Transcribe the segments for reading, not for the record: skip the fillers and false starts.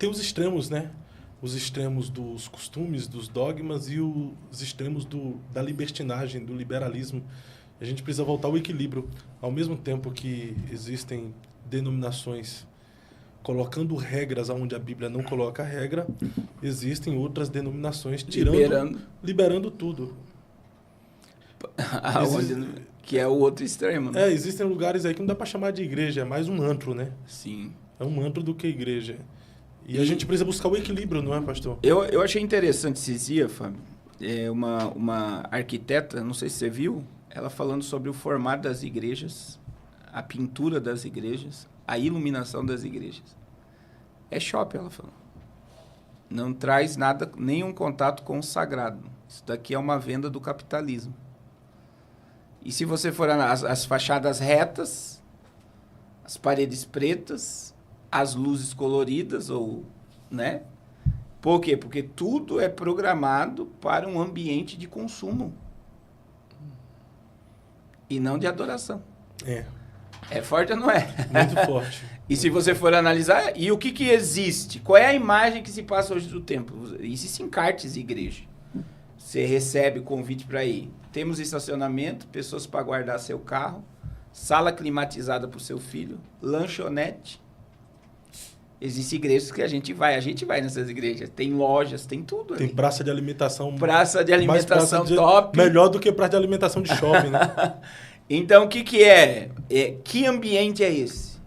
tem os extremos, né? Os extremos dos costumes, dos dogmas e os extremos da libertinagem, do liberalismo. A gente precisa voltar ao equilíbrio. Ao mesmo tempo que existem denominações colocando regras onde a Bíblia não coloca regra, existem outras denominações liberando tudo. Que é o outro extremo, né? Existem lugares aí que não dá para chamar de igreja, é mais um antro, né? Sim. É um antro do que igreja. E a gente precisa buscar o equilíbrio, não é, pastor? Eu achei interessante esses dias, Fábio, uma arquiteta, não sei se você viu, ela falando sobre o formato das igrejas, a pintura das igrejas, a iluminação das igrejas. É shopping, ela falou. Não traz nada, nenhum contato com o sagrado. Isso daqui é uma venda do capitalismo. E se você for as fachadas retas, as paredes pretas, as luzes coloridas, né? Por quê? Porque tudo é programado para um ambiente de consumo. E não de adoração. É forte ou não é? Muito forte. E se você for analisar, e o que existe? Qual é a imagem que se passa hoje do templo? Existem encartes de igreja. Você recebe o convite para ir. Temos estacionamento, pessoas para guardar seu carro, sala climatizada para o seu filho, lanchonete. Existem igrejas que a gente vai nessas igrejas. Tem lojas, tem tudo ali. Tem praça de alimentação. Praça de alimentação top. Melhor do que praça de alimentação de shopping, né? Então, o que é? Que ambiente é esse?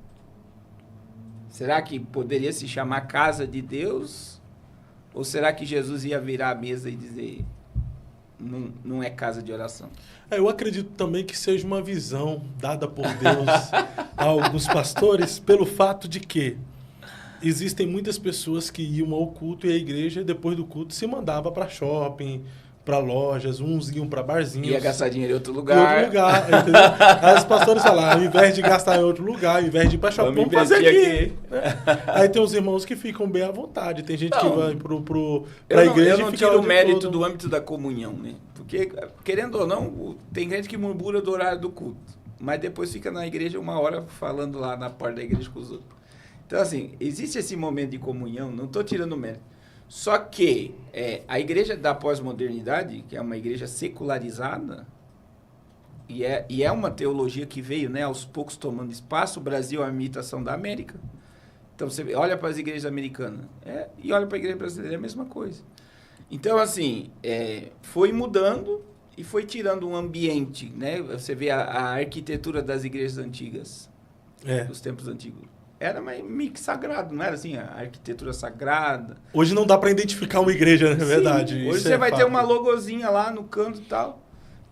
Será que poderia se chamar casa de Deus? Ou será que Jesus ia virar a mesa e dizer, não é casa de oração? Eu acredito também que seja uma visão dada por Deus a alguns pastores, pelo fato de que existem muitas pessoas que iam ao culto e a igreja, depois do culto, se mandava para shopping, para lojas, uns iam para barzinhos. Ia gastar dinheiro em outro lugar. Em outro lugar, entendeu? Aí os pastores falaram, ao invés de gastar em outro lugar, ao invés de ir para shopping, vamos fazer aqui. Né? Aí tem os irmãos que ficam bem à vontade. Tem gente que vai para a igreja. Eu não tiro o mérito do âmbito da comunhão, né? Porque, querendo ou não, tem gente que murmura do horário do culto, mas depois fica na igreja 1 hora falando lá na porta da igreja com os outros. Então, assim, existe esse momento de comunhão, não estou tirando o mérito. Só que a igreja da pós-modernidade, que é uma igreja secularizada, e é uma teologia que veio, né, aos poucos tomando espaço, o Brasil é uma imitação da América. Então, você olha para as igrejas americanas e olha para a igreja brasileira, é a mesma coisa. Então, assim, foi mudando e foi tirando um ambiente, né? Você vê a arquitetura das igrejas antigas, dos tempos antigos. Era meio que sagrado, não era assim? A arquitetura sagrada. Hoje não dá para identificar uma igreja, na verdade. Hoje você vai ter uma logozinha lá no canto e tal.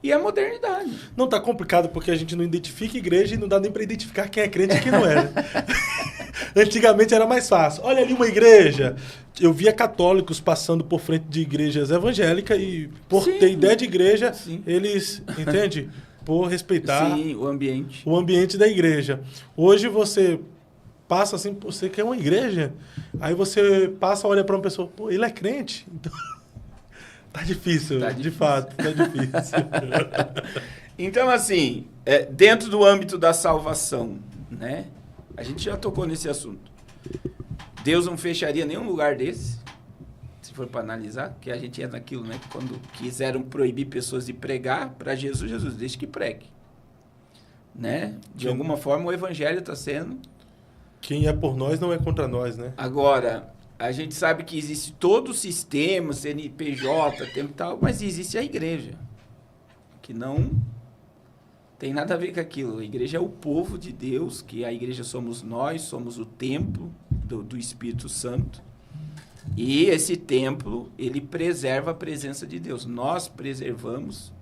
E é modernidade. Não, tá complicado porque a gente não identifica igreja e não dá nem para identificar quem é crente e quem não é. Antigamente era mais fácil. Olha ali uma igreja. Eu via católicos passando por frente de igrejas evangélicas e por ter ideia de igreja, eles, entende? Por respeitar o ambiente da igreja. Hoje você passa assim, você quer uma igreja, aí você passa, olha para uma pessoa, pô, ele é crente? Então, tá difícil, de fato, tá difícil. Então, assim, dentro do âmbito da salvação, né? A gente já tocou nesse assunto. Deus não fecharia nenhum lugar desse, se for para analisar, que a gente entra naquilo, né? Quando quiseram proibir pessoas de pregar, para Jesus deixa que pregue. Né? De alguma forma, o evangelho está sendo... Quem é por nós não é contra nós, né? Agora, a gente sabe que existe todo o sistema, CNPJ, tem tal, mas existe a igreja, que não tem nada a ver com aquilo. A igreja é o povo de Deus, que a igreja somos nós, somos o templo do Espírito Santo. E esse templo, ele preserva a presença de Deus. Nós preservamos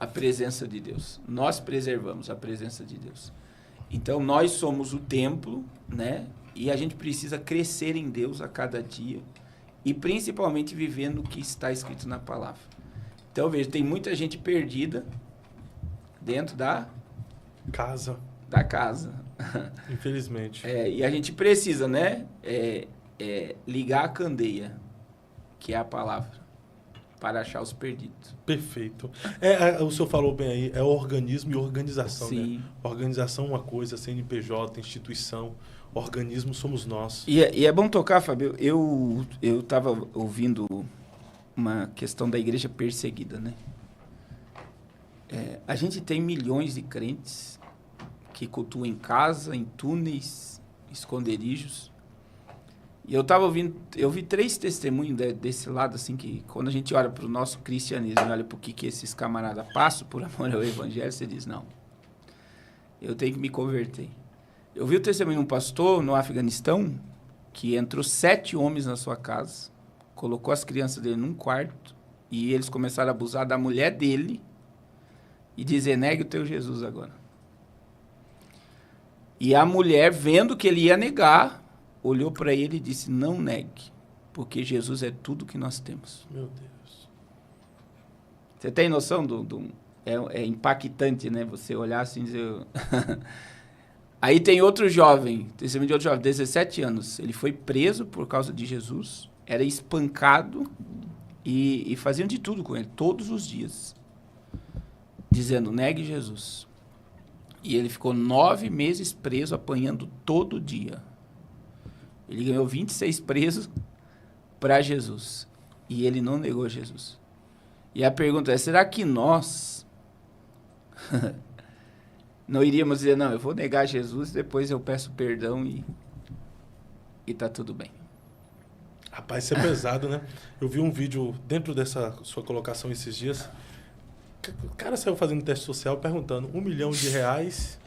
a presença de Deus. Nós preservamos a presença de Deus. Então, nós somos o templo, né? E a gente precisa crescer em Deus a cada dia e principalmente vivendo o que está escrito na palavra. Então, veja, tem muita gente perdida dentro da casa. Infelizmente. E a gente precisa, né? Ligar a candeia, que é a palavra. para achar os perdidos. Perfeito. O senhor falou bem aí, é organismo e organização, Sim. né? Organização é uma coisa, CNPJ, instituição, organismo somos nós. E é bom tocar, Fábio. Eu estava ouvindo uma questão da igreja perseguida, né? A gente tem milhões de crentes que cultuam em casa, em túneis, esconderijos. E eu vi 3 testemunhos desse lado, assim, que quando a gente olha para o nosso cristianismo, olha para o que esses camaradas passam por amor ao evangelho, você diz, não, eu tenho que me converter. Eu vi o testemunho de um pastor no Afeganistão, que entrou 7 homens na sua casa, colocou as crianças dele num quarto, e eles começaram a abusar da mulher dele, e dizer, negue o teu Jesus agora. E a mulher, vendo que ele ia negar, olhou para ele e disse, não negue, porque Jesus é tudo que nós temos. Meu Deus. Você tem noção é impactante, né? Você olhar assim e dizer... Aí tem outro jovem, testemunho de outro jovem, 17 anos. Ele foi preso por causa de Jesus, era espancado e faziam de tudo com ele, todos os dias. Dizendo, negue Jesus. E ele ficou 9 meses preso, apanhando todo dia. Ele ganhou 26 presos para Jesus. E ele não negou Jesus. E a pergunta é, será que nós não iríamos dizer, não, eu vou negar Jesus, depois eu peço perdão e tá tudo bem? Rapaz, isso é pesado, né? Eu vi um vídeo dentro dessa sua colocação esses dias. O cara saiu fazendo teste social perguntando, R$1 milhão ou Jesus?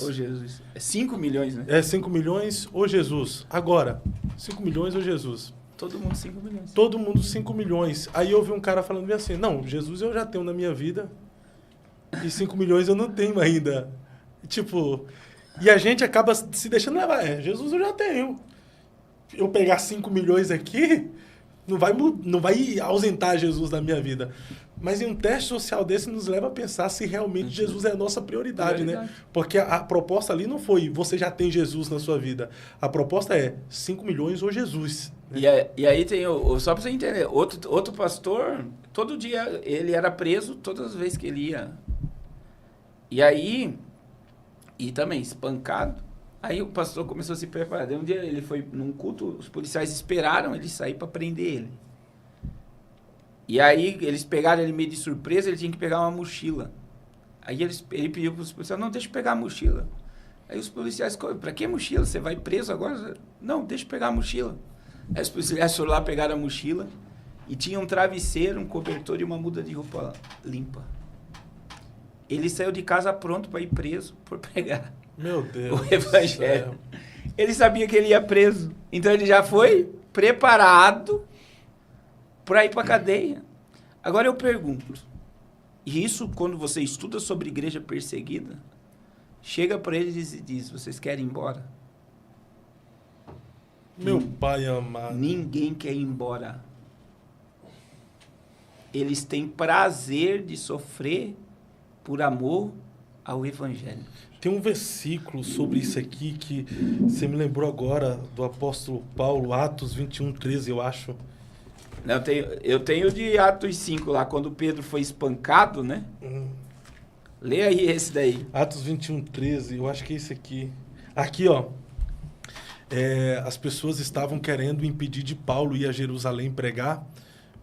Ou Jesus. É 5 milhões, né? É 5 milhões ou Jesus? Agora, 5 milhões ou Jesus? Todo mundo 5 milhões. Todo mundo 5 milhões. Aí eu vi um cara falando bem assim, não, Jesus eu já tenho na minha vida e 5 milhões eu não tenho ainda. Tipo, e a gente acaba se deixando levar. Jesus eu já tenho. Eu pegar 5 milhões aqui, não vai ausentar Jesus da minha vida. Mas em um teste social desse nos leva a pensar se realmente Jesus é a nossa prioridade, né? Porque a proposta ali não foi, você já tem Jesus na sua vida. A proposta é 5 milhões ou Jesus. Né? E aí tem, só para você entender, outro pastor, todo dia ele era preso todas as vezes que ele ia. E aí, e também espancado. Aí o pastor começou a se preparar. Um dia ele foi num culto, os policiais esperaram ele sair para prender ele. E aí eles pegaram ele meio de surpresa, ele tinha que pegar uma mochila. Aí ele pediu para os policiais, não, deixa eu pegar a mochila. Aí os policiais, para que mochila? Você vai preso agora? Não, deixa eu pegar a mochila. Aí os policiais foram lá, pegaram a mochila e tinha um travesseiro, um cobertor e uma muda de roupa limpa. Ele saiu de casa pronto para ir preso por pegar Meu Deus o evangelho. Ele sabia que ele ia preso. Então ele já foi preparado para ir para a cadeia. Agora eu pergunto, e isso quando você estuda sobre igreja perseguida, chega para eles e diz, vocês querem ir embora? Meu pai amado. Ninguém quer ir embora. Eles têm prazer de sofrer por amor ao evangelho. Tem um versículo sobre isso aqui que você me lembrou agora do apóstolo Paulo, Atos 21:13, eu acho. Eu tenho de Atos 5 lá, quando Pedro foi espancado, né? Lê aí esse daí. Atos 21:13, eu acho que é esse aqui. Aqui, ó. As pessoas estavam querendo impedir de Paulo ir a Jerusalém pregar,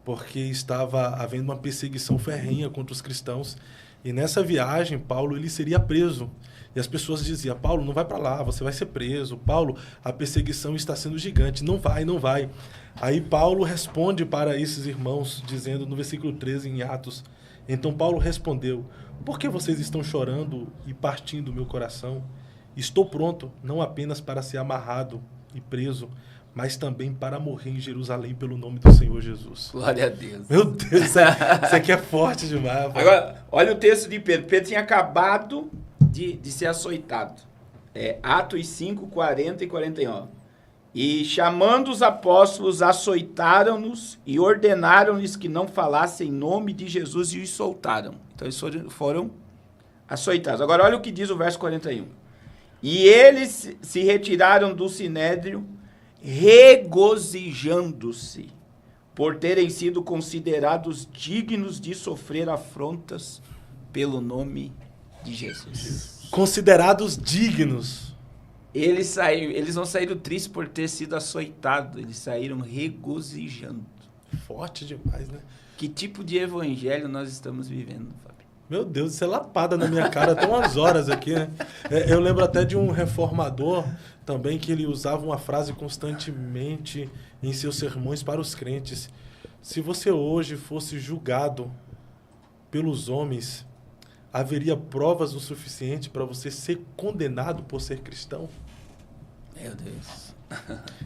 porque estava havendo uma perseguição ferrenha contra os cristãos. E nessa viagem, Paulo ele seria preso. E as pessoas diziam, Paulo, não vai para lá, você vai ser preso. Paulo, a perseguição está sendo gigante, não vai, não vai. Aí Paulo responde para esses irmãos, dizendo no versículo 13 em Atos, então Paulo respondeu, por que vocês estão chorando e partindo o meu coração? Estou pronto, não apenas para ser amarrado e preso, mas também para morrer em Jerusalém pelo nome do Senhor Jesus. Glória a Deus. Meu Deus, isso aqui é forte demais. Pô. Agora, olha o texto de Pedro. Pedro tinha acabado de ser açoitado. Atos 5, 40 e 41. E chamando os apóstolos, açoitaram-nos e ordenaram-lhes que não falassem em nome de Jesus e os soltaram. Então eles foram açoitados. Agora olha o que diz o verso 41. E eles se retiraram do sinédrio, regozijando-se por terem sido considerados dignos de sofrer afrontas pelo nome de Jesus. Considerados dignos. Eles não saíram tristes por ter sido açoitados, eles saíram regozijando. Forte demais, né? Que tipo de evangelho nós estamos vivendo, Fábio? Meu Deus, isso é lapada na minha cara até umas horas aqui, né? Eu lembro até de um reformador também que ele usava uma frase constantemente em seus sermões para os crentes. Se você hoje fosse julgado pelos homens, haveria provas o suficiente para você ser condenado por ser cristão? Meu Deus.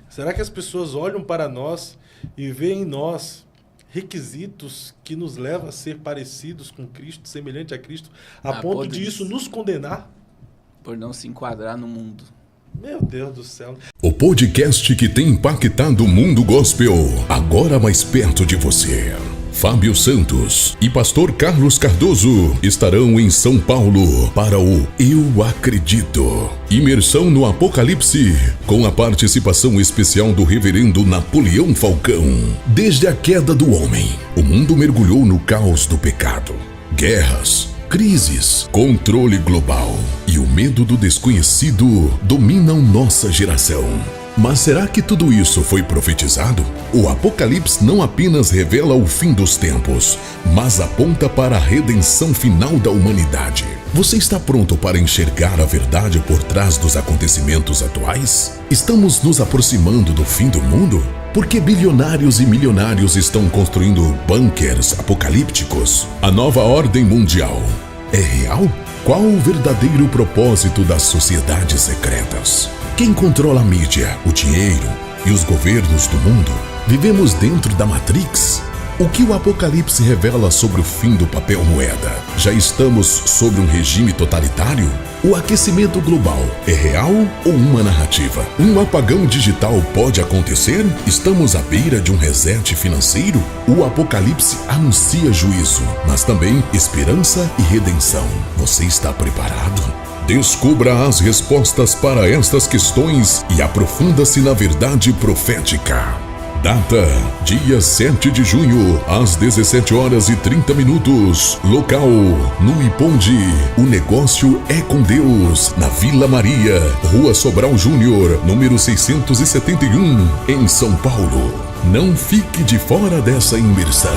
Será que as pessoas olham para nós e veem em nós requisitos que nos levam a ser parecidos com Cristo, semelhante a Cristo, a ponto de isso nos condenar? Por não se enquadrar no mundo. Meu Deus do céu. O podcast que tem impactado o mundo gospel, agora mais perto de você. Fábio Santos e pastor Carlos Cardoso estarão em São Paulo para o Eu Acredito. Imersão no Apocalipse, com a participação especial do reverendo Napoleão Falcão. Desde a queda do homem, o mundo mergulhou no caos do pecado. Guerras, crises, controle global e o medo do desconhecido dominam nossa geração. Mas será que tudo isso foi profetizado? O Apocalipse não apenas revela o fim dos tempos, mas aponta para a redenção final da humanidade. Você está pronto para enxergar a verdade por trás dos acontecimentos atuais? Estamos nos aproximando do fim do mundo? Por que bilionários e milionários estão construindo bunkers apocalípticos? A nova ordem mundial é real? Qual o verdadeiro propósito das sociedades secretas? Quem controla a mídia, o dinheiro e os governos do mundo? Vivemos dentro da Matrix? O que o Apocalipse revela sobre o fim do papel moeda? Já estamos sob um regime totalitário? O aquecimento global é real ou uma narrativa? Um apagão digital pode acontecer? Estamos à beira de um reset financeiro? O Apocalipse anuncia juízo, mas também esperança e redenção. Você está preparado? Descubra as respostas para estas questões e aprofunda-se na verdade profética. Data: dia 7 de junho, às 17h30. Local: no Iponde. O negócio é com Deus, na Vila Maria, Rua Sobral Júnior, número 671, em São Paulo. Não fique de fora dessa imersão.